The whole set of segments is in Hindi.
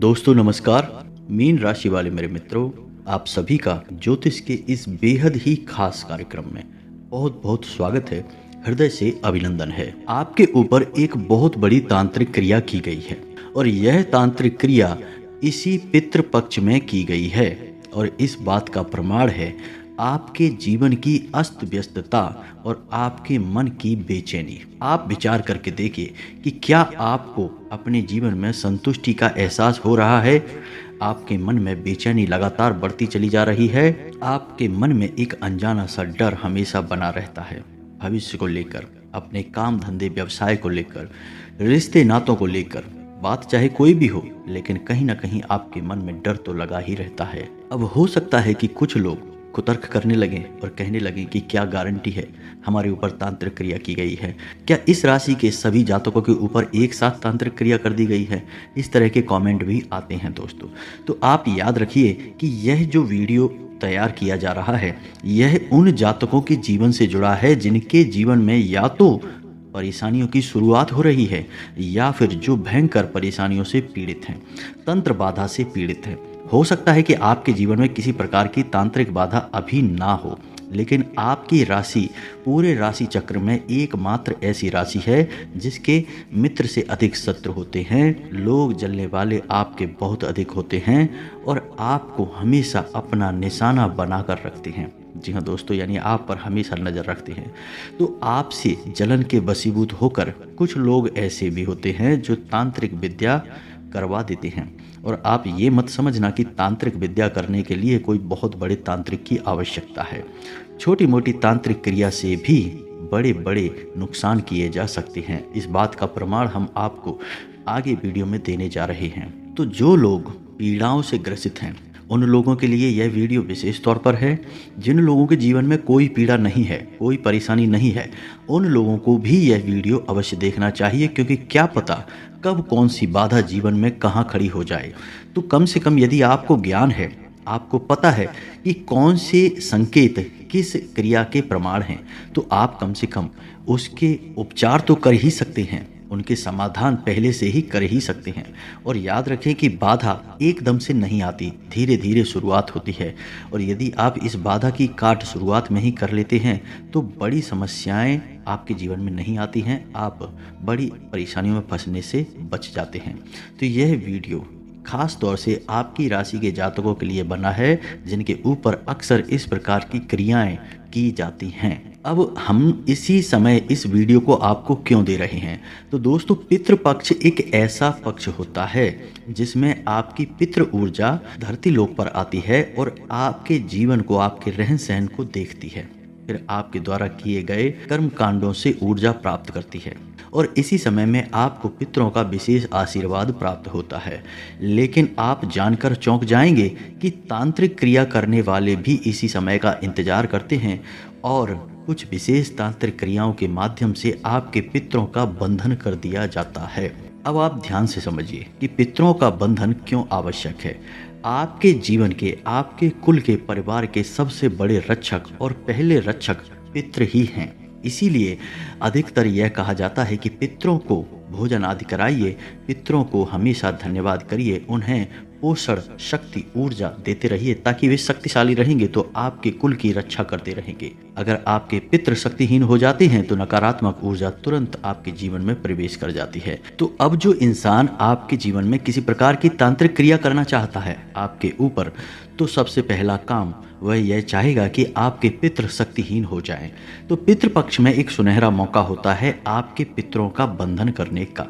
दोस्तों नमस्कार। मीन राशि वाले मेरे मित्रों, आप सभी का ज्योतिष के इस बेहद ही खास कार्यक्रम में बहुत बहुत स्वागत है। हृदय से अभिनंदन है। आपके ऊपर एक बहुत बड़ी तांत्रिक क्रिया की गई है और यह तांत्रिक क्रिया इसी पितृ पक्ष में की गई है और इस बात का प्रमाण है आपके जीवन की अस्त व्यस्तता और आपके मन की बेचैनी। आप विचार करके देखिए कि क्या आपको अपने जीवन में संतुष्टि का एहसास हो रहा है। आपके मन में बेचैनी लगातार बढ़ती चली जा रही है। आपके मन में एक अनजाना सा डर हमेशा बना रहता है, भविष्य को लेकर, अपने काम धंधे व्यवसाय को लेकर, रिश्ते नातों को लेकर। बात चाहे कोई भी हो, लेकिन कहीं ना कहीं आपके मन में डर तो लगा ही रहता है। अब हो सकता है कि कुछ लोग कुतर्क करने लगें और कहने लगें कि क्या गारंटी है हमारे ऊपर तांत्रिक क्रिया की गई है, क्या इस राशि के सभी जातकों के ऊपर एक साथ तांत्रिक क्रिया कर दी गई है। इस तरह के कमेंट भी आते हैं दोस्तों। तो आप याद रखिए कि यह जो वीडियो तैयार किया जा रहा है यह उन जातकों के जीवन से जुड़ा है जिनके जीवन में या तो परेशानियों की शुरुआत हो रही है या फिर जो भयंकर परेशानियों से पीड़ित हैं, तंत्र बाधा से पीड़ित हैं। हो सकता है कि आपके जीवन में किसी प्रकार की तांत्रिक बाधा अभी ना हो, लेकिन आपकी राशि पूरे राशि चक्र में एकमात्र ऐसी राशि है जिसके मित्र से अधिक शत्रु होते हैं। लोग जलने वाले आपके बहुत अधिक होते हैं और आपको हमेशा अपना निशाना बनाकर रखते हैं। जी हाँ दोस्तों, यानी आप पर हमेशा नज़र रखते हैं। तो आपसे जलन के वशीभूत होकर कुछ लोग ऐसे भी होते हैं जो तांत्रिक विद्या करवा देते हैं। और आप ये मत समझना कि तांत्रिक विद्या करने के लिए कोई बहुत बड़े तांत्रिक की आवश्यकता है। छोटी मोटी तांत्रिक क्रिया से भी बड़े बड़े नुकसान किए जा सकते हैं। इस बात का प्रमाण हम आपको आगे वीडियो में देने जा रहे हैं। तो जो लोग पीड़ाओं से ग्रसित हैं उन लोगों के लिए यह वीडियो विशेष तौर पर है। जिन लोगों के जीवन में कोई पीड़ा नहीं है, कोई परेशानी नहीं है, उन लोगों को भी यह वीडियो अवश्य देखना चाहिए, क्योंकि क्या पता कब कौन सी बाधा जीवन में कहाँ खड़ी हो जाए। तो कम से कम यदि आपको ज्ञान है, आपको पता है कि कौन से संकेत किस क्रिया के प्रमाण हैं, तो आप कम से कम उसके उपचार तो कर ही सकते हैं, उनके समाधान पहले से ही कर ही सकते हैं। और याद रखें कि बाधा एकदम से नहीं आती, धीरे धीरे शुरुआत होती है। और यदि आप इस बाधा की काट शुरुआत में ही कर लेते हैं तो बड़ी समस्याएं आपके जीवन में नहीं आती हैं, आप बड़ी परेशानियों में फंसने से बच जाते हैं। तो यह वीडियो खास तौर से आपकी राशि के जातकों के लिए बना है जिनके ऊपर अक्सर इस प्रकार की क्रियाएं की जाती हैं। अब हम इसी समय इस वीडियो को आपको क्यों दे रहे हैं? तो दोस्तों, पितृ पक्ष एक ऐसा पक्ष होता है जिसमें आपकी पितृ ऊर्जा धरती लोक पर आती है और आपके जीवन को, आपके रहन सहन को देखती है, फिर आपके द्वारा किए गए कर्म कांडों से ऊर्जा प्राप्त करती है और इसी समय में आपको पितरों का विशेष आशीर्वाद प्राप्त होता है। लेकिन आप जानकर चौंक जाएंगे कि तांत्रिक क्रिया करने वाले भी इसी समय का इंतजार करते हैं और कुछ विशेष तांत्रिक क्रियाओं के माध्यम से आपके पितरों का बंधन कर दिया जाता है। अब आप ध्यान से समझिए कि पितरों का बंधन क्यों आवश्यक है। आपके जीवन के, आपके कुल के, परिवार के सबसे बड़े रक्षक और पहले रक्षक पितृ ही हैं। इसीलिए अधिकतर यह कहा जाता है कि पितरों को भोजन आदि कराइए, पितरों को हमेशा धन्यवाद करिए, उन्हें पोषण, शक्ति, ऊर्जा देते रहिए, ताकि वे शक्तिशाली रहेंगे तो आपके कुल की रक्षा करते रहेंगे। अगर आपके पितृ शक्तिहीन हो जाते हैं तो नकारात्मक ऊर्जा तुरंत आपके जीवन में प्रवेश कर जाती है। तो अब जो इंसान आपके जीवन में किसी प्रकार की तांत्रिक क्रिया करना चाहता है आपके ऊपर, तो सबसे पहला काम वह यह चाहेगा कि आपके पितृ शक्तिहीन हो जाएं। तो पितृपक्ष में एक सुनहरा मौका होता है आपके पितरों का बंधन करने का।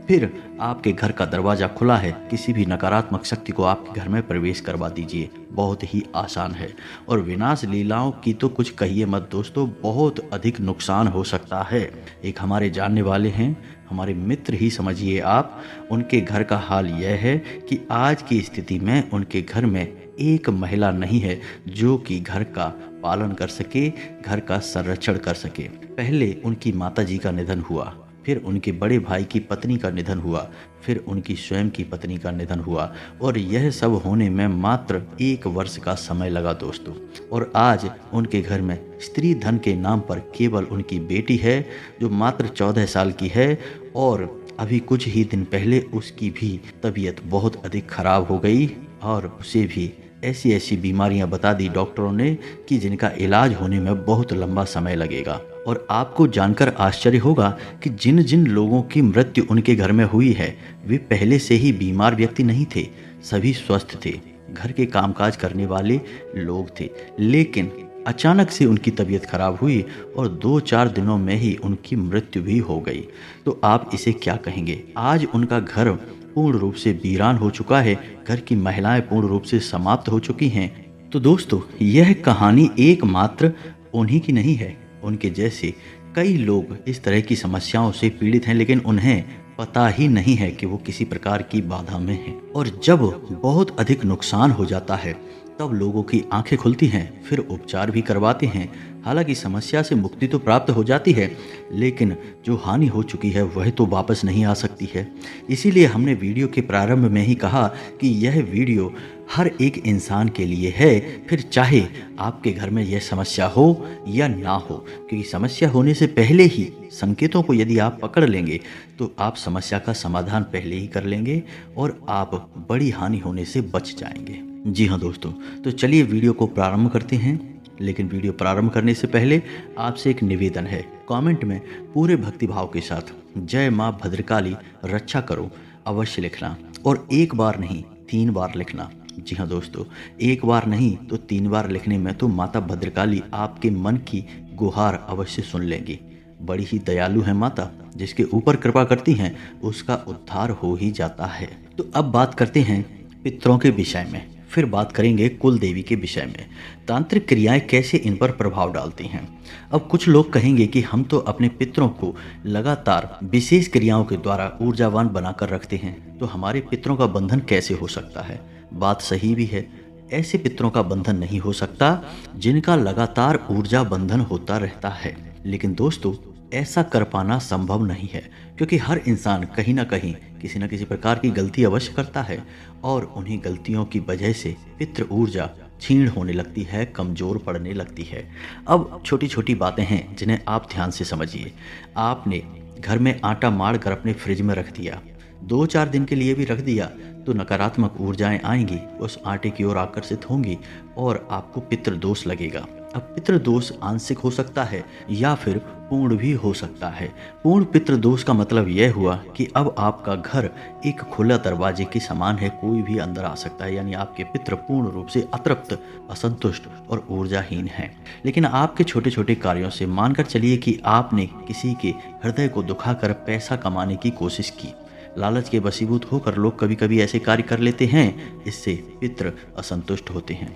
फिर आपके घर का दरवाजा खुला है, किसी भी नकारात्मक शक्ति को आपके घर में प्रवेश करवा दीजिए। बहुत ही आसान है और विनाश लीलाओं की तो कुछ कहिए मत दोस्तों, बहुत अधिक नुकसान हो सकता है। एक हमारे जानने वाले हैं, हमारे मित्र ही समझिए आप, उनके घर का हाल यह है कि आज की स्थिति में उनके घर में एक महिला नहीं है जो कि घर का पालन कर सके, घर का संरक्षण कर सके। पहले उनकी माताजी का निधन हुआ, फिर उनके बड़े भाई की पत्नी का निधन हुआ, फिर उनकी स्वयं की पत्नी का निधन हुआ और यह सब होने में मात्र 1 वर्ष का समय लगा दोस्तों। और आज उनके घर में स्त्री धन के नाम पर केवल उनकी बेटी है जो मात्र 14 साल की है और अभी कुछ ही दिन पहले उसकी भी तबीयत बहुत अधिक खराब हो गई और उसे भी ऐसी ऐसी बीमारियां बता दी डॉक्टरों ने कि जिनका इलाज होने में बहुत लंबा समय लगेगा। और आपको जानकर आश्चर्य होगा कि जिन जिन लोगों की मृत्यु उनके घर में हुई है वे पहले से ही बीमार व्यक्ति नहीं थे, सभी स्वस्थ थे, घर के कामकाज करने वाले लोग थे, लेकिन अचानक से उनकी तबीयत खराब हुई और 2-4 दिनों में ही उनकी मृत्यु भी हो गई। तो आप इसे क्या कहेंगे? आज उनका घर पूर्ण रूप से वीरान हो चुका है, घर की महिलाएं पूर्ण रूप से समाप्त हो चुकी हैं। तो दोस्तों, यह कहानी एकमात्र उन्हीं की नहीं है, उनके जैसे कई लोग इस तरह की समस्याओं से पीड़ित हैं, लेकिन उन्हें पता ही नहीं है कि वो किसी प्रकार की बाधा में हैं। और जब बहुत अधिक नुकसान हो जाता है तब लोगों की आंखें खुलती हैं, फिर उपचार भी करवाते हैं। हालांकि समस्या से मुक्ति तो प्राप्त हो जाती है, लेकिन जो हानि हो चुकी है वह तो वापस नहीं आ सकती है। इसीलिए हमने वीडियो के प्रारंभ में ही कहा कि यह वीडियो हर एक इंसान के लिए है, फिर चाहे आपके घर में यह समस्या हो या ना हो, क्योंकि समस्या होने से पहले ही संकेतों को यदि आप पकड़ लेंगे तो आप समस्या का समाधान पहले ही कर लेंगे और आप बड़ी हानि होने से बच जाएंगे। जी हाँ दोस्तों, तो चलिए वीडियो को प्रारंभ करते हैं। लेकिन वीडियो प्रारंभ करने से पहले आपसे एक निवेदन है, कमेंट में पूरे भक्तिभाव के साथ जय माँ भद्रकाली रक्षा करो अवश्य लिखना, और एक बार नहीं 3 बार लिखना। जी हाँ दोस्तों, एक बार नहीं तो 3 बार लिखने में तो माता भद्रकाली आपके मन की गुहार अवश्य सुन लेंगी। बड़ी ही दयालु है माता, जिसके ऊपर कृपा करती हैं उसका उद्धार हो ही जाता है। तो अब बात करते हैं पितरों के विषय में, फिर बात करेंगे कुल देवी के विषय में, तांत्रिक क्रियाएं कैसे इन पर प्रभाव डालती हैं। अब कुछ लोग कहेंगे कि हम तो अपने पितरों को लगातार विशेष क्रियाओं के द्वारा ऊर्जावान बनाकर रखते हैं, तो हमारे पितरों का बंधन कैसे हो सकता है? बात सही भी है, ऐसे पितरों का बंधन नहीं हो सकता जिनका लगातार ऊर्जा बंधन होता रहता है। लेकिन दोस्तों, ऐसा कर पाना संभव नहीं है, क्योंकि हर इंसान कहीं ना कहीं किसी न किसी प्रकार की गलती अवश्य करता है और उन्हीं गलतियों की वजह से पितृ ऊर्जा क्षीण होने लगती है, कमजोर पड़ने लगती है। अब छोटी छोटी बातें हैं जिन्हें आप ध्यान से समझिए। आपने घर में आटा माड़ कर अपने फ्रिज में रख दिया, 2-4 दिन के लिए भी रख दिया, तो नकारात्मक ऊर्जाएं आएंगी, उस आटे की ओर आकर्षित होंगी और आपको पितृदोष लगेगा। अब पितृदोष आंशिक हो सकता है या फिर पूर्ण भी हो सकता है। पूर्ण पितृदोष का मतलब यह हुआ कि अब आपका घर एक खुला दरवाजे के समान है, कोई भी अंदर आ सकता है, यानी आपके पितृ पूर्ण रूप से अतृप्त, असंतुष्ट और ऊर्जाहीन हैं। लेकिन आपके छोटे छोटे कार्यों से मानकर चलिए कि आपने किसी के हृदय को दुखाकर पैसा कमाने की कोशिश की, लालच के वशीभूत होकर लोग कभी कभी ऐसे कार्य कर लेते हैं, इससे पितृ असंतुष्ट होते हैं।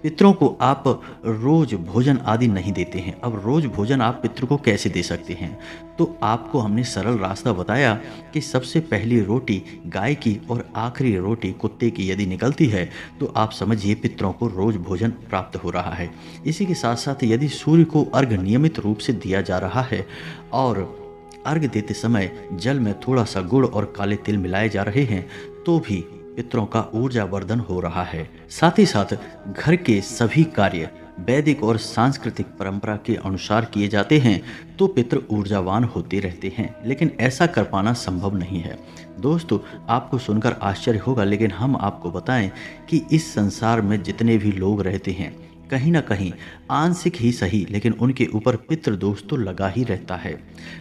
पितरों को आप रोज भोजन आदि नहीं देते हैं। अब रोज भोजन आप पितृ को कैसे दे सकते हैं? तो आपको हमने सरल रास्ता बताया कि सबसे पहली रोटी गाय की और आखिरी रोटी कुत्ते की यदि निकलती है तो आप समझिए पितरों को रोज भोजन प्राप्त हो रहा है। इसी के साथ साथ यदि सूर्य को अर्घ नियमित रूप से दिया जा रहा है और अर्घ देते समय जल में थोड़ा सा गुड़ और काले तिल मिलाए जा रहे हैं, तो भी पितरों का ऊर्जा वर्धन हो रहा है। साथ ही साथ घर के सभी कार्य वैदिक और सांस्कृतिक परंपरा के अनुसार किए जाते हैं तो पितृ ऊर्जावान होते रहते हैं। लेकिन ऐसा कर पाना संभव नहीं है। दोस्तों, आपको सुनकर आश्चर्य होगा, लेकिन हम आपको बताएं कि इस संसार में जितने भी लोग रहते हैं कहीं ना कहीं आंशिक ही सही, लेकिन उनके ऊपर पितृदोष तो लगा ही रहता है।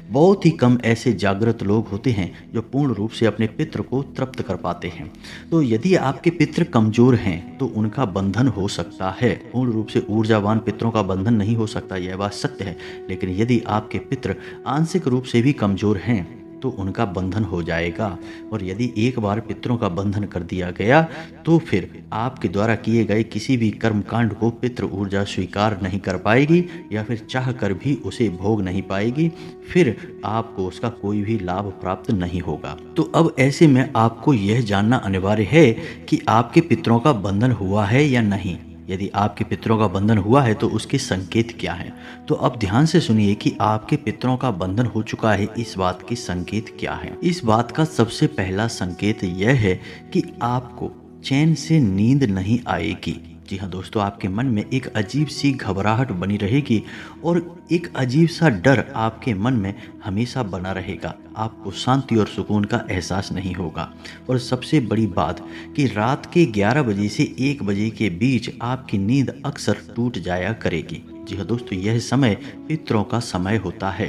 बहुत ही कम ऐसे जागृत लोग होते हैं जो पूर्ण रूप से अपने पितृ को तृप्त कर पाते हैं। तो यदि आपके पितृ कमजोर हैं तो उनका बंधन हो सकता है, पूर्ण रूप से ऊर्जावान पितरों का बंधन नहीं हो सकता, यह बात सत्य है। लेकिन यदि आपके पितृ आंशिक रूप से भी कमजोर हैं तो उनका बंधन हो जाएगा। और यदि एक बार पितरों का बंधन कर दिया गया तो फिर आपके द्वारा किए गए किसी भी कर्मकांड को पितृ ऊर्जा स्वीकार नहीं कर पाएगी या फिर चाह कर भी उसे भोग नहीं पाएगी, फिर आपको उसका कोई भी लाभ प्राप्त नहीं होगा। तो अब ऐसे में आपको यह जानना अनिवार्य है कि आपके पितरों का बंधन हुआ है या नहीं। यदि आपके पितरों का बंधन हुआ है तो उसके संकेत क्या हैं? तो अब ध्यान से सुनिए कि आपके पितरों का बंधन हो चुका है, इस बात के संकेत क्या हैं। इस बात का सबसे पहला संकेत यह है कि आपको चैन से नींद नहीं आएगी। जी हाँ दोस्तों, आपके मन में एक अजीब सी घबराहट बनी रहेगी और एक अजीब सा डर आपके मन में हमेशा बना रहेगा। आपको शांति और सुकून का एहसास नहीं होगा। और सबसे बड़ी बात कि रात के 11 बजे से 1 बजे के बीच आपकी नींद अक्सर टूट जाया करेगी। जी हाँ दोस्तों, यह समय पितरों का समय होता है।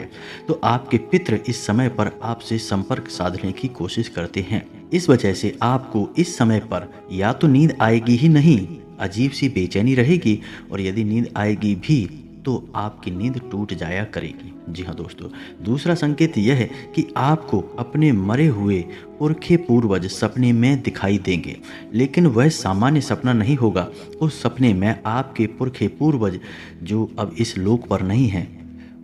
तो आपके पितृ इस समय पर आपसे संपर्क साधने की कोशिश करते हैं। इस वजह से आपको इस समय पर या तो नींद आएगी ही नहीं, अजीब सी बेचैनी रहेगी, और यदि नींद आएगी भी तो आपकी नींद टूट जाया करेगी। जी हाँ दोस्तों, दूसरा संकेत यह है कि आपको अपने मरे हुए पुरखे पूर्वज सपने में दिखाई देंगे, लेकिन वह सामान्य सपना नहीं होगा। उस सपने में आपके पुरखे पूर्वज जो अब इस लोक पर नहीं हैं,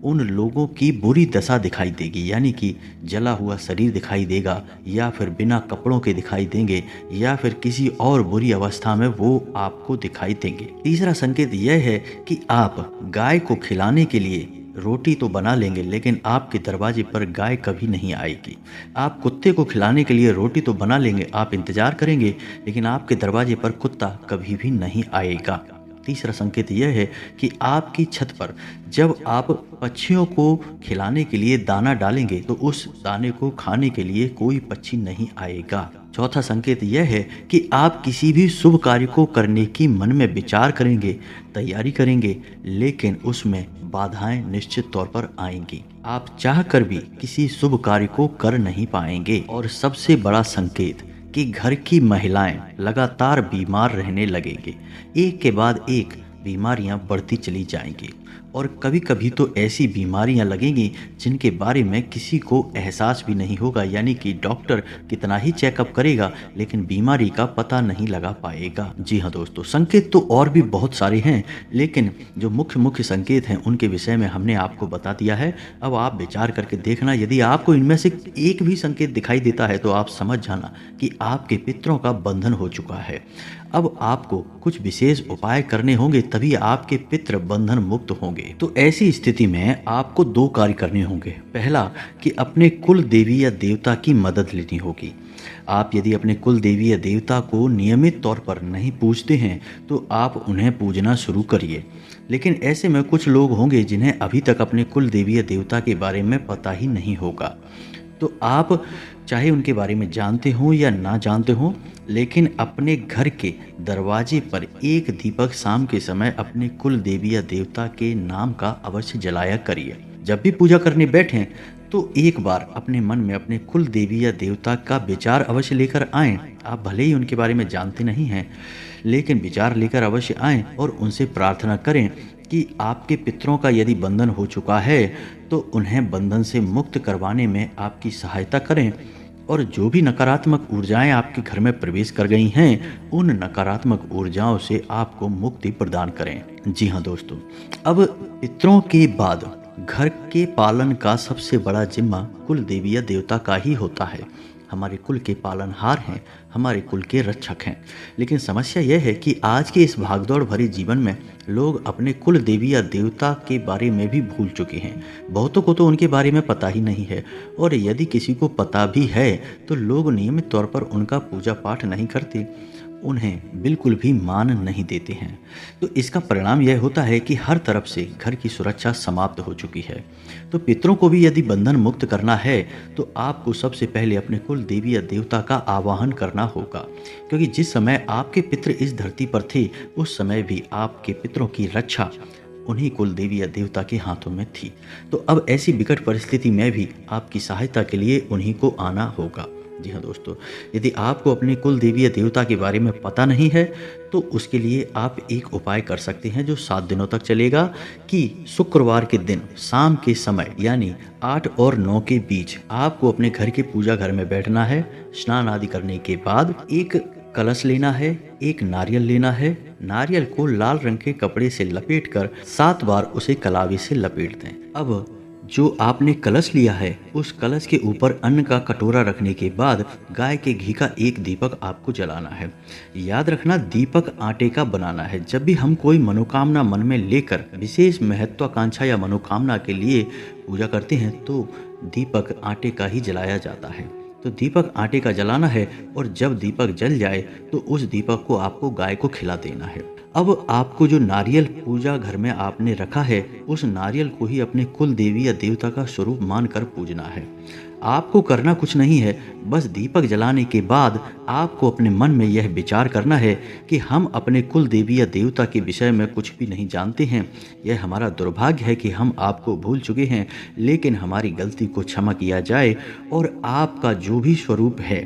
उन लोगों की बुरी दशा दिखाई देगी, यानी कि जला हुआ शरीर दिखाई देगा, या फिर बिना कपड़ों के दिखाई देंगे, या फिर किसी और बुरी अवस्था में वो आपको दिखाई देंगे। तीसरा संकेत यह है कि आप गाय को खिलाने के लिए रोटी तो बना लेंगे, लेकिन आपके दरवाजे पर गाय कभी नहीं आएगी। आप कुत्ते को खिलाने के लिए रोटी तो बना लेंगे, आप इंतजार करेंगे, लेकिन आपके दरवाजे पर कुत्ता कभी भी नहीं आएगा। तीसरा संकेत यह है कि आपकी छत पर जब आप पक्षियों को खिलाने के लिए दाना डालेंगे तो उस दाने को खाने के लिए कोई पक्षी नहीं आएगा। चौथा संकेत यह है कि आप किसी भी शुभ कार्य को करने की मन में विचार करेंगे, तैयारी करेंगे, लेकिन उसमें बाधाएं निश्चित तौर पर आएंगी। आप चाहकर भी किसी शुभ कार्य को कर नहीं पाएंगे। और सबसे बड़ा संकेत कि घर की महिलाएं लगातार बीमार रहने लगेंगे। एक के बाद एक बीमारियां बढ़ती चली जाएंगी, और कभी कभी तो ऐसी बीमारियां लगेंगी जिनके बारे में किसी को एहसास भी नहीं होगा, यानी कि डॉक्टर कितना ही चेकअप करेगा लेकिन बीमारी का पता नहीं लगा पाएगा। जी हाँ दोस्तों, संकेत तो और भी बहुत सारे हैं, लेकिन जो मुख्य मुख्य संकेत हैं उनके विषय में हमने आपको बता दिया है। अब आप विचार करके देखना, यदि आपको इनमें से एक भी संकेत दिखाई देता है तो आप समझ जाना कि आपके पितरों का बंधन हो चुका है। अब आपको कुछ विशेष उपाय करने होंगे, तभी आपके पितृ बंधन मुक्त होंगे। तो ऐसी स्थिति में आपको 2 कार्य करने होंगे। पहला कि अपने कुल देवी या देवता की मदद लेनी होगी। आप यदि अपने कुल देवी या देवता को नियमित तौर पर नहीं पूजते हैं तो आप उन्हें पूजना शुरू करिए। लेकिन ऐसे में कुछ लोग होंगे जिन्हें अभी तक अपने कुल देवी या देवता के बारे में पता ही नहीं होगा। तो आप चाहे उनके बारे में जानते हो या ना जानते हो, लेकिन अपने घर के दरवाजे पर एक दीपक शाम के समय अपने कुल देवी या देवता के नाम का अवश्य जलाया करिए। जब भी पूजा करने बैठें तो एक बार अपने मन में अपने कुल देवी या देवता का विचार अवश्य लेकर आएं। आप भले ही उनके बारे में जानते नहीं हैं, लेकिन विचार लेकर अवश्य आएं और उनसे प्रार्थना करें कि आपके पितरों का यदि बंधन हो चुका है तो उन्हें बंधन से मुक्त करवाने में आपकी सहायता करें, और जो भी नकारात्मक ऊर्जाएं आपके घर में प्रवेश कर गई हैं उन नकारात्मक ऊर्जाओं से आपको मुक्ति प्रदान करें। जी हाँ दोस्तों, अब पितरों के बाद घर के पालन का सबसे बड़ा जिम्मा कुल देवी या देवता का ही होता है। हमारे कुल के पालनहार हैं, हमारे कुल के रक्षक हैं। लेकिन समस्या यह है कि आज के इस भागदौड़ भरे जीवन में लोग अपने कुल देवी या देवता के बारे में भी भूल चुके हैं। बहुतों को तो उनके बारे में पता ही नहीं है, और यदि किसी को पता भी है तो लोग नियमित तौर पर उनका पूजा पाठ नहीं करते, उन्हें बिल्कुल भी मान नहीं देते हैं। तो इसका परिणाम यह होता है कि हर तरफ से घर की सुरक्षा समाप्त हो चुकी है। तो पितरों को भी यदि बंधन मुक्त करना है तो आपको सबसे पहले अपने कुल देवी या देवता का आवाहन करना होगा, क्योंकि जिस समय आपके पितृ इस धरती पर थे उस समय भी आपके पितरों की रक्षा उन्हीं कुल देवी या देवता के हाथों में थी। तो अब ऐसी विकट परिस्थिति में भी आपकी सहायता के लिए उन्हीं को आना होगा। जी हाँ दोस्तों, यदि आपको अपने कुल देवी या देवता के बारे में पता नहीं है तो उसके लिए आप एक उपाय कर सकते हैं जो 7 दिनों तक चलेगा, कि शुक्रवार के दिन शाम के समय यानी 8 और 9 के बीच आपको अपने घर के पूजा घर में बैठना है। स्नान आदि करने के बाद एक कलश लेना है, एक नारियल लेना है। नारियल को लाल रंग के कपड़े से लपेटकर 7 बार उसे कलावे से लपेट दें। अब जो आपने कलश लिया है उस कलश के ऊपर अन्न का कटोरा रखने के बाद गाय के घी का एक दीपक आपको जलाना है। याद रखना, दीपक आटे का बनाना है। जब भी हम कोई मनोकामना मन में लेकर विशेष महत्वाकांक्षा या मनोकामना के लिए पूजा करते हैं तो दीपक आटे का ही जलाया जाता है। तो दीपक आटे का जलाना है और जब दीपक जल जाए तो उस दीपक को आपको गाय को खिला देना है। अब आपको जो नारियल पूजा घर में आपने रखा है, उस नारियल को ही अपने कुल देवी या देवता का स्वरूप मानकर पूजना है। आपको करना कुछ नहीं है, बस दीपक जलाने के बाद आपको अपने मन में यह विचार करना है कि हम अपने कुल देवी या देवता के विषय में कुछ भी नहीं जानते हैं। यह हमारा दुर्भाग्य है कि हम आपको भूल चुके हैं, लेकिन हमारी गलती को क्षमा किया जाए और आपका जो भी स्वरूप है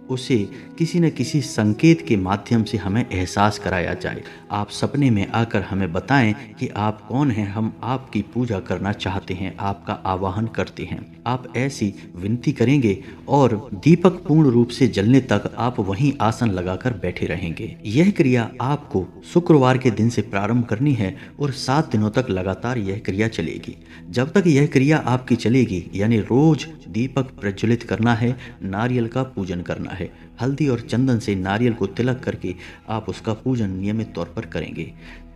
उसे किसी न किसी संकेत के माध्यम से हमें एहसास कराया जाए। आप सपने में आकर हमें बताएं कि आप कौन हैं, हम आपकी पूजा करना चाहते हैं, आपका आवाहन करते हैं। आप ऐसी विनती करेंगे और दीपक पूर्ण रूप से जलने तक आप वहीं आसन लगाकर बैठे रहेंगे। यह क्रिया आपको शुक्रवार के दिन से प्रारंभ करनी है और 7 दिनों तक लगातार यह क्रिया चलेगी। जब तक यह क्रिया आपकी चलेगी, यानी रोज दीपक प्रज्वलित करना है, नारियल का पूजन करना है। हल्दी और चंदन से नारियल को तिलक करके आप उसका पूजन नियमित तौर पर करेंगे।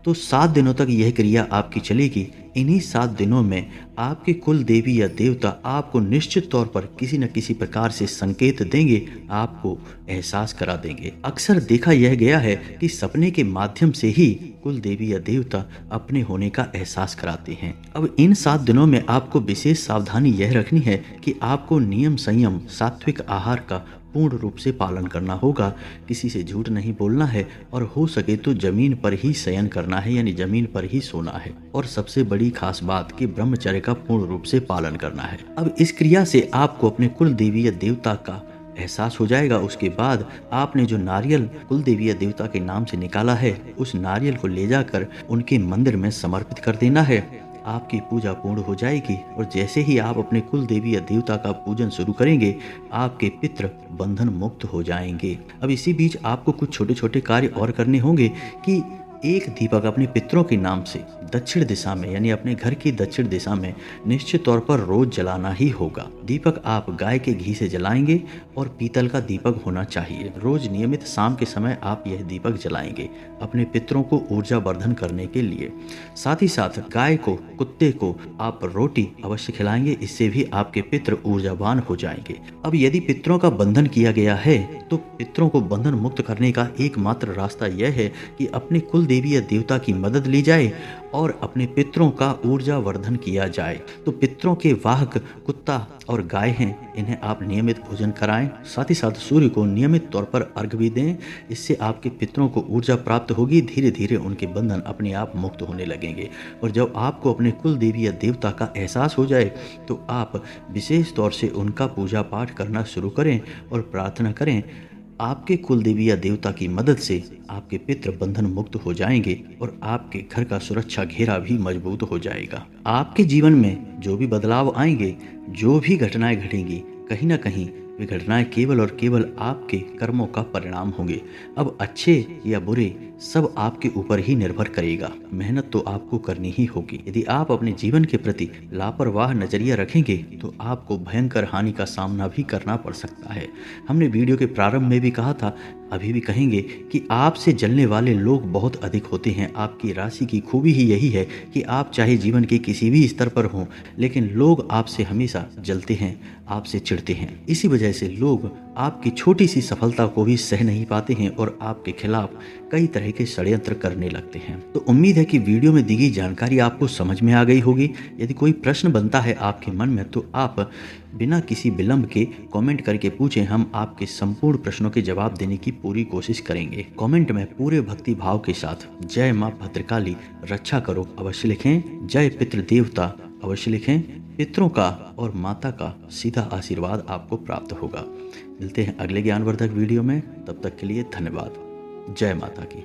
तो 7 दिनों तक यह क्रिया आपकी चलेगी। इन्हीं 7 दिनों में आपके कुल देवी या देवता आपको निश्चित तौर पर किसी न किसी प्रकार से संकेत देंगे, आपको एहसास करा देंगे। अक्सर देखा यह गया है कि सपने के माध्यम से ही कुल देवी या देवता अपने होने का एहसास कराते हैं। अब इन 7 दिनों में आपको विशेष सावधानी यह रखनी है कि आपको नियम संयम सात्विक आहार का पूर्ण रूप से पालन करना होगा। किसी से झूठ नहीं बोलना है और हो सके तो जमीन पर ही शयन करना है, यानी जमीन पर ही सोना है। और सबसे बड़ी खास बात कि ब्रह्मचर्य का पूर्ण रूप से पालन करना है। अब इस क्रिया से आपको अपने कुल देवी या देवता का एहसास हो जाएगा। उसके बाद आपने जो नारियल कुल देवी या देवता के नाम से निकाला है, उस नारियल को ले जाकर उनके मंदिर में समर्पित कर देना है। आपकी पूजा पूर्ण हो जाएगी और जैसे ही आप अपने कुल देवी या देवता का पूजन शुरू करेंगे, आपके पितृ बंधन मुक्त हो जाएंगे। अब इसी बीच आपको कुछ छोटे छोटे कार्य और करने होंगे कि एक दीपक अपने पितरों के नाम से दक्षिण दिशा में, यानी अपने घर की दक्षिण दिशा में निश्चित तौर पर रोज जलाना ही होगा। दीपक आप गाय के घी से जलाएंगे और पीतल का दीपक होना चाहिए। रोज नियमित शाम के समय आप यह दीपक जलाएंगे अपने पितरों को ऊर्जा वर्धन करने के लिए। साथ ही साथ गाय को, कुत्ते को आप रोटी अवश्य खिलाएंगे, इससे भी आपके पितृ ऊर्जावान हो जाएंगे। अब यदि पितरों का बंधन किया गया है तो पितरों को बंधन मुक्त करने का एकमात्र रास्ता यह है कि अपने कुल देवी या देवता की मदद ली जाए और अपने पितरों का ऊर्जा वर्धन किया जाए। तो पितरों के वाहक कुत्ता और गाय हैं, इन्हें आप नियमित भोजन कराएं। साथ ही साथ सूर्य को नियमित तौर पर अर्घ भी दें। इससे आपके पितरों को ऊर्जा प्राप्त होगी। धीरे धीरे उनके बंधन अपने आप मुक्त होने लगेंगे। और जब आपको अपने कुल देवी या देवता का एहसास हो जाए तो आप विशेष तौर से उनका पूजा पाठ करना शुरू करें और प्रार्थना करें। आपके कुल देवी या देवता की मदद से आपके पितृ बंधन मुक्त हो जाएंगे और आपके घर का सुरक्षा घेरा भी मजबूत हो जाएगा। आपके जीवन में जो भी बदलाव आएंगे, जो भी घटनाएं घटेंगी, कहीं ना कहीं वे घटनाएं केवल और केवल आपके कर्मों का परिणाम होंगे। अब अच्छे या बुरे सब आपके ऊपर ही निर्भर करेगा। मेहनत तो आपको करनी ही होगी। यदि आप अपने जीवन के प्रति लापरवाह नजरिया रखेंगे तो आपको भयंकर हानि का सामना भी करना पड़ सकता है। हमने वीडियो के प्रारंभ में भी कहा था, अभी भी कहेंगे कि आपसे जलने वाले लोग बहुत अधिक होते हैं। आपकी राशि की खूबी ही यही है कि आप चाहे जीवन के किसी भी स्तर पर हों, लेकिन लोग आपसे हमेशा जलते हैं, आपसे चिढ़ते हैं। इसी वजह से लोग आपकी छोटी सी सफलता को भी सह नहीं पाते हैं और आपके खिलाफ कई तरह के षड्यंत्र करने लगते हैं। तो उम्मीद है कि वीडियो में दी गई जानकारी आपको समझ में आ गई होगी। यदि कोई प्रश्न बनता है आपके मन में तो आप बिना किसी विलंब के कमेंट करके पूछें। हम आपके संपूर्ण प्रश्नों के जवाब देने की पूरी कोशिश करेंगे। कमेंट में पूरे भक्ति भाव के साथ जय मां भद्रकाली रक्षा करो अवश्य लिखें। जय पितृ देवता अवश्य लिखें। पितरों का और माता का सीधा आशीर्वाद आपको प्राप्त होगा। मिलते हैं अगले ज्ञानवर्धक वीडियो में। तब तक के लिए धन्यवाद। जय माता की।